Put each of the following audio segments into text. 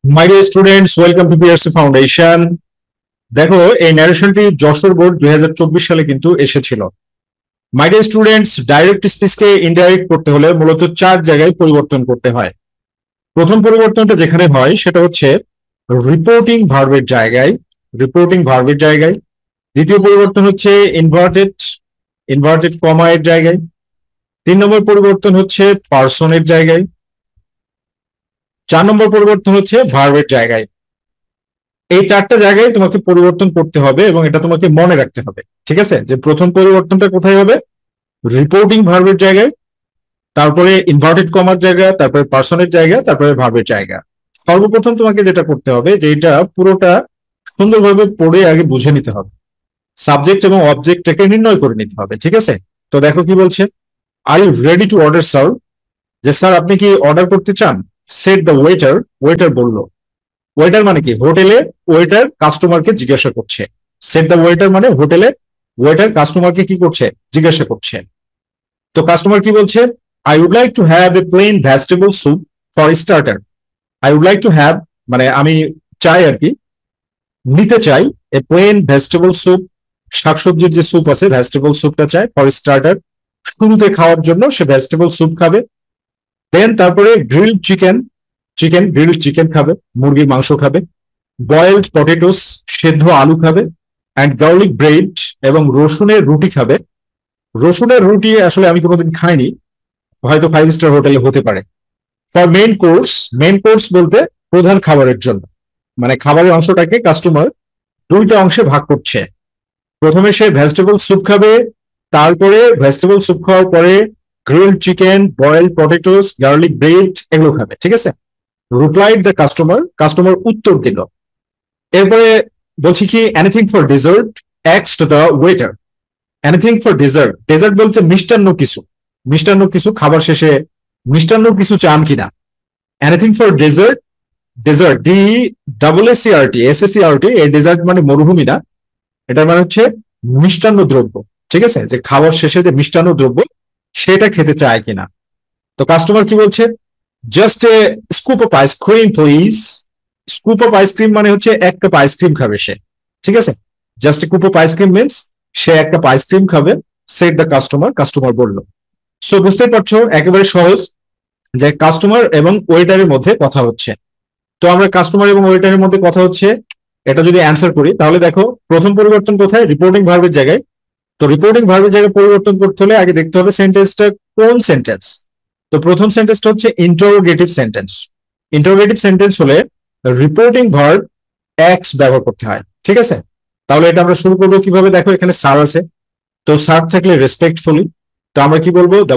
My dear students, welcome to PRC foundation. দেখো, এই ন্যারেশনটি যশোর বোর্ড 2024 সালে কিন্তু এসেছিল। মাই ডিয়ার স্টুডেন্টস, ডাইরেক্ট স্পিচকে ইনডাইরেক্ট করতে হলে মূলত 4 জায়গায় পরিবর্তন করতে হয়। প্রথম পরিবর্তনটা যেখানে হয় সেটা হচ্ছে রিপোর্টিং ভার্বের জায়গায়। রিপোর্টিং ভার্বের জায়গায়। দ্বিতীয় পরিবর্তন হচ্ছে ইনভার্টেড ইনভার্টেড কমা এর জায়গায়। 3 নম্বর পরিবর্তন হচ্ছে পার্সনের জায়গায়। 4 নম্বর পরিবর্তন হচ্ছে ভার্বের জায়গায়। এই 4টা জায়গায় তোমাকে পরিবর্তন করতে হবে এবং এটা তোমাকে মনে রাখতে হবে। ঠিক আছে, যে প্রথম পরিবর্তনটা কোথায় হবে? রিপোর্টিং ভার্বের জায়গায়, তারপরে ইনভার্টেড কমার জায়গা, তারপরে পার্সনের জায়গা, তারপরে ভার্বের জায়গা। সর্বপ্রথম তোমাকে যেটা করতে হবে যে এটা পুরোটা সুন্দরভাবে পড়ে আগে বুঝে নিতে হবে। সাবজেক্ট এবং অবজেক্টটাকে নির্ণয় করে নিতে হবে। ঠিক আছে, তো দেখো কি বলছে। Are you ready to order sir? যে স্যার আপনি কি অর্ডার করতে চান? Said the waiter. ওয়েটার বললো। ওয়েটার মানে কি? হোটেলে ওয়েটার কাস্টমারকে জিজ্ঞাসা করছে। সেট দ্য ওয়েটার মানে হোটেলে ওয়েটার কাস্টমারকে কি করছে? জিজ্ঞাসা করছে। তো কাস্টমার কি বলছে? I would like to have a plain vegetable soup for starter. I would like to have মানে আমি চাই আর কি, নিতে চাই এ প্লেন ভেজিটেবল স্যুপ, শাকসবজির যে স্যুপ আছে ভেজিটেবল স্যুপটা চাই ফর স্টার্টার, শুরুতে খাওয়ার জন্য সে ভেজিটেবল স্যুপ খাবে। দেন তারপরে গ্রিলড চিকেন, গ্রিলড চিকেন খাবে, মুরগির মাংস খাবে। বয়েলড পটেটোস, সেদ্ধ আলু খাবে। অ্যান্ড গার্লিক ব্রেড এবং রসুনের রুটি খাবে। রসুনের রুটি আসলে আমি কোনোদিন খাইনি, হয়তো 5 স্টার হোটেলে হতে পারে। For main course, main course বলতে প্রধান খাবারের জন্য, মানে খাবারের অংশটাকে কাস্টমার 2টা অংশে ভাগ করছে। প্রথমে সে ভেজিটেবল স্যুপ খাবে, তারপরে ভেজিটেবল স্যুপ খাওয়ার পরে grilled chicken, boiled potatoes, garlic bread এগুলো খাবে। ঠিক আছে, রিপ্লাইড দ্য কাস্টমার, কাস্টমার উত্তর দিল। এরপরে বলছি কি, anything for dessert, asked the waiter. Anything for dessert, dessert বলতে মিষ্টান্ন কিছু, মিষ্টান্ন কিছু খাবার শেষে মিষ্টান্ন কিছু চান কিনা। Anything for dessert, dessert D double এসিআরটি এসএসিআরটি, এই ডেজার্ট মানে মরুভূমি না, এটা মানে হচ্ছে মিষ্টান্ন দ্রব্য। ঠিক আছে, যে খাবার শেষে যে মিষ্টান্ন দ্রব্য সেটা খেতে চায় কিনা। তো কাস্টমার কি বলছে? Just a scoop of ice cream please. Scoop of ice cream মানে হচ্ছে 1 কাপ আইসক্রিম খাবে সে। ঠিক আছে, just a coop of ice cream means say 1 cup ice cream খাবে। সেট দ্য কাস্টমার, কাস্টমার বললো। সো বুঝতেই পারছো একেবারে সহজ যে কাস্টমার এবং ওয়েটারের মধ্যে কথা হচ্ছে। তো আমরা কাস্টমার এবং ওয়েটারের মধ্যে কথা হচ্ছে এটা যদি অ্যান্সার করি তাহলে দেখো প্রথম পরিবর্তন কোথায়? রিপোর্টিং ভার্বের জায়গায়। তো রিপোর্টিং ভার্বের জায়গায় পরিবর্তন করতে হলে আগে দেখতে হবে সেন্টেন্সটা কোন সেন্টেন্স। তো প্রথম সেন্টেন্সটা হচ্ছে ইন্টারোগেটিভ সেন্টেন্স। ইন্টারোগেটিভ সেন্টেন্স হলে রিপোর্টিং ভার্ব এক্স ব্যবহার করতে হয়। ঠিক আছে, তাহলে এটা আমরা শুরু করবো কিভাবে? দেখো এখানে স্যার আছে, তো স্যার থাকলে রেসপেক্টফুলি। তো আমরা কি বলবো? The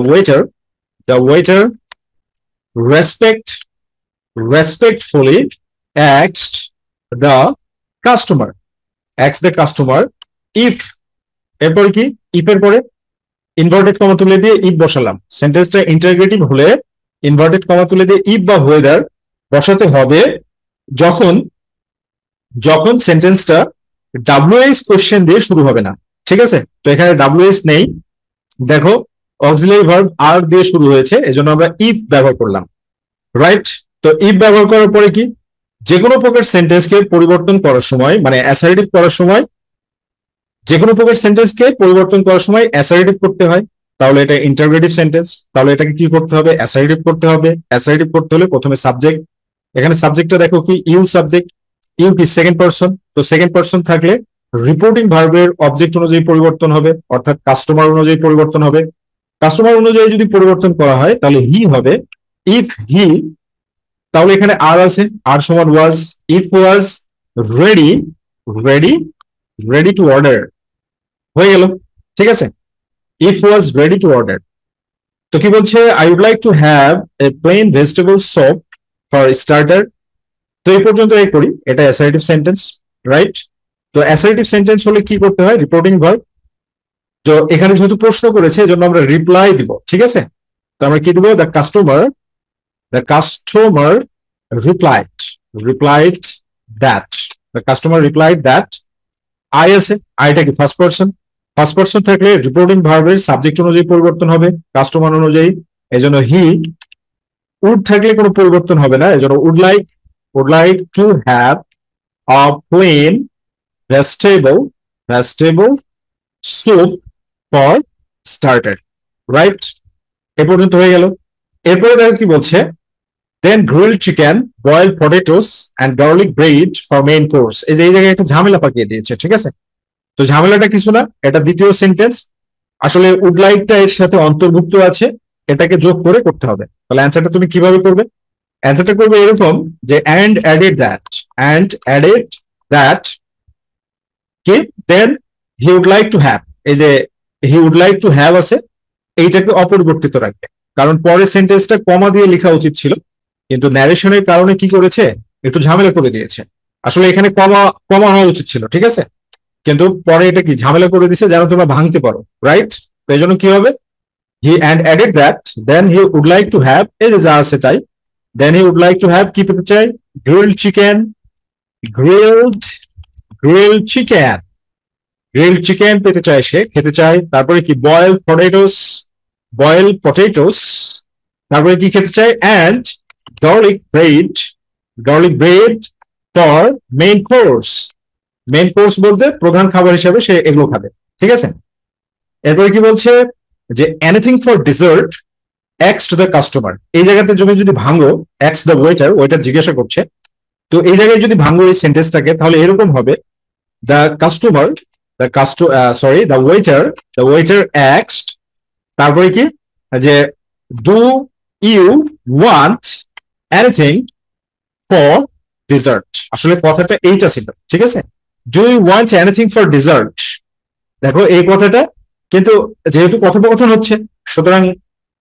waiter respect respectfully asked the customer, asked the customer if, এরপর কি? ইফ এর পরে ইনভার্টেড কমা তুলে দিয়ে ইফ বসালাম। সেন্টেন্সটা ইন্টারগ্রেটিভ হলে ইনভার্টেড কমা তুলে দিয়ে ইফ বা ওয়েদার বসাতে হবে যখন যখন সেন্টেন্সটা ডাব্লিউএস কোশ্চেন দিয়ে শুরু হবে না। ঠিক আছে, তো এখানে ডাব্লিউএস নেই, দেখো অক্সিলারি ভার্ব আর দিয়ে শুরু হয়েছে, এজন্য আমরা ইফ ব্যবহার করলাম। রাইট, তো ইফ ব্যবহার করার পরে কি, যে কোনো প্রকার সেন্টেন্সকে পরিবর্তন করার সময় মানে অ্যাসার্টিভ করার সময়, যে কোনো প্রকার সেন্টেন্সকে পরিবর্তন করার সময় অ্যাসার্টিভ করতে হয়। তাহলে এটা ইন্টারগ্রেটিভ সেন্টেন্স, তাহলে এটাকে কি করতে হবে? অ্যাসার্টিভ করতে হবে। অ্যাসার্টিভ করতে হলে প্রথমে সাবজেক্ট, এখানে সাবজেক্টটা দেখো কি, ইউ সাবজেক্ট। ইউ কি? Second person. তো সেকেন্ড পারসন থাকলে রিপোর্টিং ভার্বের অবজেক্ট অনুযায়ী পরিবর্তন হবে, অর্থাৎ কাস্টমার অনুযায়ী পরিবর্তন হবে। কাস্টমার অনুযায়ী যদি পরিবর্তন করা হয় তাহলে হি হবে। ইফ হি, তাহলে এখানে আর আছে, আর সমান was. If was ready, ready ready to order, হয়ে গেল। ঠিক আছে, if was ready to order. তো কি বলছে? I would like to have a plain vegetable soup for starter. তো এই পর্যন্ত এই করি, এটা অ্যাসার্টিভ সেন্টেন্স। রাইট, তো অ্যাসার্টিভ সেন্টেন্স হলে কি করতে হয়? Reporting verb. তো এখানে যেহেতু প্রশ্ন করেছে এজন্য আমরা রিপ্লাই দিব। ঠিক আছে, তো আমরা কি দিব? The customer replied replied that, the customer replied that। I আছে, আইটা কি? First person. ফার্স্ট পারসন থাকলে রিপোর্টিং ভার্বের সাবজেক্ট অনুযায়ী পরিবর্তন হবে, কাস্টমার অনুযায়ী। এজন্য হি। উড থাকলে কোনো পরিবর্তন হবে না, এজন্য would like. would like to have a plain vegetable soup for starter, right? এ পর্যন্ত হয়ে গেল। এরপরে দেখো কি বলছে, then grilled chicken, boiled potatoes and garlic bread for main course. এই যে এই জায়গায় একটা ঝামেলা পাকিয়ে দিয়েছে, ঠিক আছে? তো ঝামেলাটা কিছু না, এটা দ্বিতীয় সেন্টেন্স, আসলে উড লাইকটা এর সাথে অন্তর্ভুক্ত আছে, এটাকে যোগ করে করতে হবে। তাহলে অ্যান্সারটা তুমি কিভাবে করবে? অ্যান্সারটা করবে এরকম যে অ্যান্ড অ্যাডেড দ্যাট কি, then he would like to have, এই যে he would like to have আছে, এইটাকে অপরিবর্তিত রাখবে, কারণ পরের সেন্টেন্সটা কমা দিয়ে লেখা উচিত ছিল, কিন্তু ন্যারেশনের কারণে কি করেছে, একটু ঝামেলা করে দিয়েছে। আসলে এখানে কমা কমা হওয়া উচিত ছিল, ঠিক আছে, কিন্তু পরে এটা কি ঝামেলা করে দিছে যেন তোমরা ভাঙতে পারো, রাইট? তো এই জন্য কি হবে, he and added that, then he would like to have, এই যে যা আছে তাই, then he would like to have কি পেতে চাই, grilled chicken, grilled chicken, grilled chicken পেতে চায়, সে খেতে চায়। তারপরে কি, বয়েলড পটেটোস, তারপরে কি খেতে চায়, and garlic bread for main course বলতে প্রধান খাবার হিসাবে সে এগুলো খাবে, ঠিক আছে? এরপরে কি বলছে যে anything for dessert asks to the customer. এই জায়গাতে তুমি যদি ভাঙো, এক্স দ্য ওয়েটার জিজ্ঞাসা করছে, তো এই জায়গায় যদি ভাঙো এই সেন্টেন্সটাকে, তাহলে এরকম হবে, দ্য ওয়েটার asked, তারপরে কি যে do you want anything for dessert. আসলে কথাটা এইটা ছিল, ঠিক আছে, do you want anything for dessert. দেখো এই কথাটা কিন্তু যেহেতু কথোপকথন হচ্ছে, সুতরাং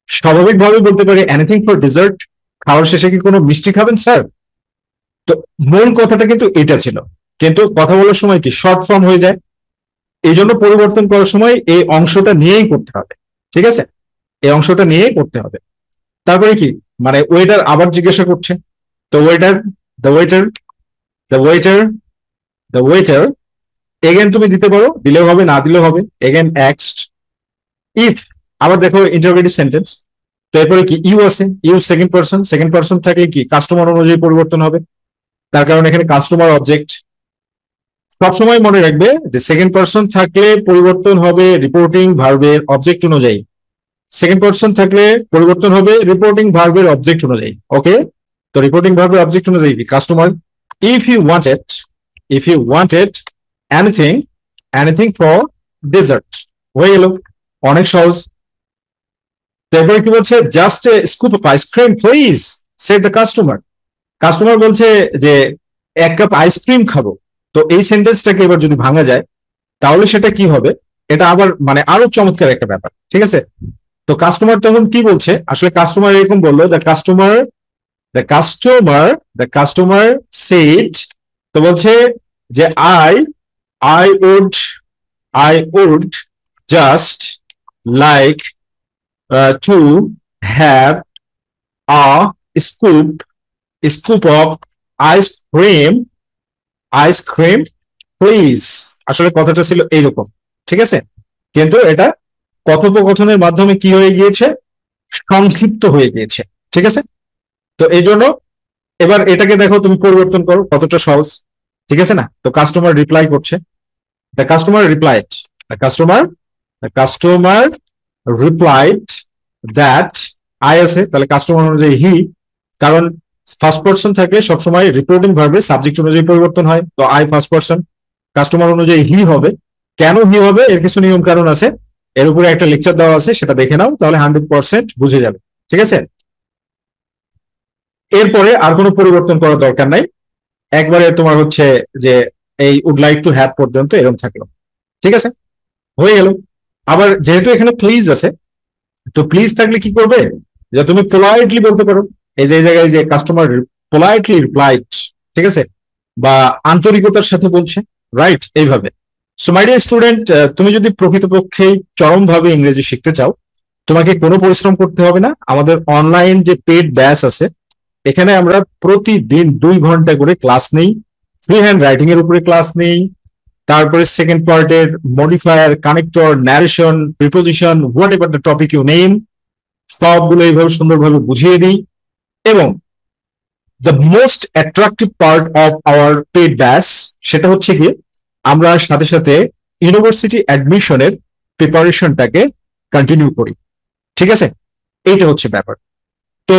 স্বাভাবিকভাবে বলতে পারি এনিথিং ফর ডিজার্ট, খাওয়ার শেষে কি কোনো মিষ্টি খাবেন স্যার? তো মূল কথাটা কিন্তু এটা ছিল, কিন্তু কথা বলার সময় কি শর্ট ফর্ম হয়ে যায়, এই জন্য পরিবর্তন করার সময় এই অংশটা নিয়েই করতে হবে, ঠিক আছে, এই অংশটা নিয়েই করতে হবে। তারপরে কি, মানে ওয়েটার আবার জিজ্ঞাসা করছে, তো দ্য ওয়েটার এগেন তুমি দিতে পারো, দিলেও হবে, না দিলেও হবে, এগেন asked, ইফ আবার দেখো ইন্টারোগেটিভ সেন্টেন্স, তো এরপরে কি ইউ আছে, ইউ সেকেন্ড পারসন থাকলে কি কাস্টমার অনুযায়ী পরিবর্তন হবে, তার কারণে এখানে কাস্টমার অবজেক্ট। সবসময় মনে রাখবে যে সেকেন্ড পারসন থাকলে পরিবর্তন হবে রিপোর্টিং ভার্বের অবজেক্ট অনুযায়ী, সেকেন্ড পারসন থাকলে পরিবর্তন হবে রিপোর্টিং ভার্বের অবজেক্ট অনুযায়ী, ওকে? তো রিপোর্টিং ভার্বের অবজেক্ট অনুযায়ী কি customer. If you wanted anything for dessert, হয়ে গেল, অনেক সহজ। তারপরে কি বলছে, just a scoop of ice cream please said the customer বলছে যে এক কাপ আইসক্রিম খাবো। তো এই সেন্টেন্সটাকে এবার যদি ভাঙা যায়, তাহলে সেটা কি হবে, এটা আবার মানে আরো চমৎকার একটা ব্যাপার, ঠিক আছে? তো কাস্টমার তখন কি বলছে, আসলে কাস্টমার এরকম বললো, দ্য কাস্টমার সেড, তো বলছে যে I would just like to have a scoop of ice cream please. আসলে কথাটা ছিল এইরকম, ঠিক আছে, কিন্তু এটা কথোপকথনের মাধ্যমে কি হয়ে গিয়েছে, সংক্ষিপ্ত হয়ে গিয়েছে, ঠিক আছে? তো এই জন্য এবার এটাকে দেখো তুমি পরিবর্তন করো, কতটা সহজ, ঠিক আছে না? তো কাস্টমার রিপ্লাই করছে, the customer replied that, I আছে, তাহলে কাস্টমার অনুযায়ী হি, কারণ ফার্স্ট পারসন থাকলে সবসময় রিপোর্টিং ভার্বের সাবজেক্ট অনুযায়ী পরিবর্তন হয়, তো আই ফার্স্ট পারসন, কাস্টমার অনুযায়ী হি হবে। কেন হি হবে, এর কিছু নিয়ম কারণ আছে, এর উপরে একটা লেকচার দেওয়া আছে, সেটা দেখে নাও, তাহলে 100% বুঝে যাবে, ঠিক আছে? এরপরে আর কোনো পরিবর্তন করার দরকার নাই, একবারে তোমার হচ্ছে যে এই উড লাইক টু হ্যাভ পর্যন্ত এরকম থাকলো, ঠিক আছে, হয়ে গেল। আবার যেহেতু এখানে প্লিজ আছে, তো প্লিজ থাকলে কি করবে, যে তুমি পোলাইটলি বলতে পারো, এই যে এই জায়গায় যে কাস্টমার পোলাইটলি রিপ্লাইড, ঠিক আছে, বা আন্তরিকতার সাথে বলছে, রাইট, এইভাবে। সো মাই ডিয়ার স্টুডেন্ট, তুমি যদি প্রকৃতপক্ষে চরমভাবে ইংরেজি শিখতে চাও, তোমাকে কোনো পরিশ্রম করতে হবে না। আমাদের অনলাইন যে পেড ব্যাচ আছে, এখানে আমরা প্রতিদিন 2 ঘন্টা করে ক্লাস নেই, ফ্রি হ্যান্ড রাইটিং এর উপরে ক্লাস নেই, তারপরে সেকেন্ড পার্টের modifier, connector, narration, preposition, whatever the topic you name, সবগুলো এইভাবে সুন্দরভাবে বুঝিয়ে দিই। এবং the most attractive part of our paid batch সেটা হচ্ছে কি আমরা সাথে সাথে ইউনিভার্সিটি অ্যাডমিশনের প্রিপারেশনটাকে কন্টিনিউ করি। ঠিক আছে, এইটা হচ্ছে ব্যাপার। তো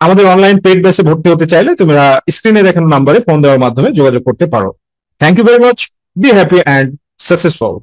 আমাদের অনলাইন পেড ব্যাচে ভর্তি হতে চাইলে তোমরা স্ক্রিনে দেখানো নাম্বারে ফোন দেওয়ার মাধ্যমে যোগাযোগ করতে পারো। Thank you very much, be happy and successful.